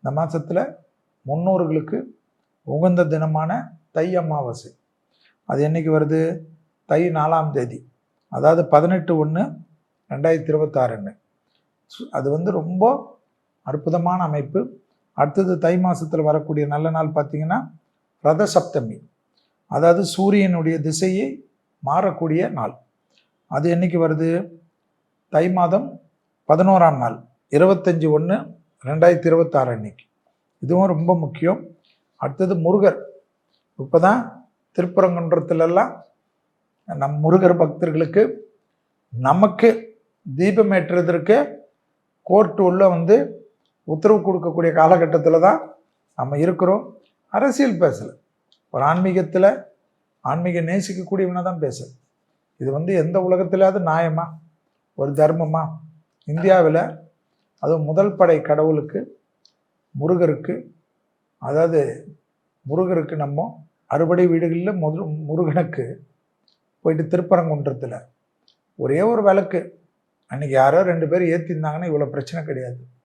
இந்த மாதத்தில் முன்னோர்களுக்கு உகந்த தினமான தை அமாவாசை. அது என்றைக்கு வருது? தை 4ஆம் தேதி, அதாவது 18/1/2026. அது ரொம்ப அற்புதமான அமைப்பு. அடுத்தது தை மாதத்தில் வரக்கூடிய நல்ல நாள் பார்த்திங்கன்னா ரத சப்தமி, அதாவது சூரியனுடைய திசையை மாறக்கூடிய நாள். அது என்றைக்கு வருது? தை மாதம் 11ஆம் நாள், 25/1/2026 அன்னைக்கு. இதுவும் ரொம்ப முக்கியம். அடுத்தது முருகர். இப்போ தான் திருப்பரங்குன்றத்துலலாம் நம் முருகர் பக்தர்களுக்கு நமக்கு தீபம் ஏற்றுறதற்கு கோர்ட்டு உள்ள உத்தரவு கொடுக்கக்கூடிய காலகட்டத்தில் தான் நம்ம இருக்கிறோம். அரசியல் பேசலை, ஒரு ஆன்மீக நேசிக்கக்கூடியவனை தான் பேசலை. இது எந்த உலகத்திலாவது நியாயமா, ஒரு தர்மமா? இந்தியாவில் அதுவும் முதல் படை கடவுளுக்கு முருகருக்கு, அதாவது முருகருக்கு நம்ம அறுபடை வீடுகளில் முருகனுக்கு போயிட்டு திருப்பரங்குன்றத்தில் ஒரே ஒரு விளக்கு அன்றைக்கி யாரோ 2 பேர் ஏற்றிருந்தாங்கன்னா இவ்வளோ பிரச்சனை கிடையாது.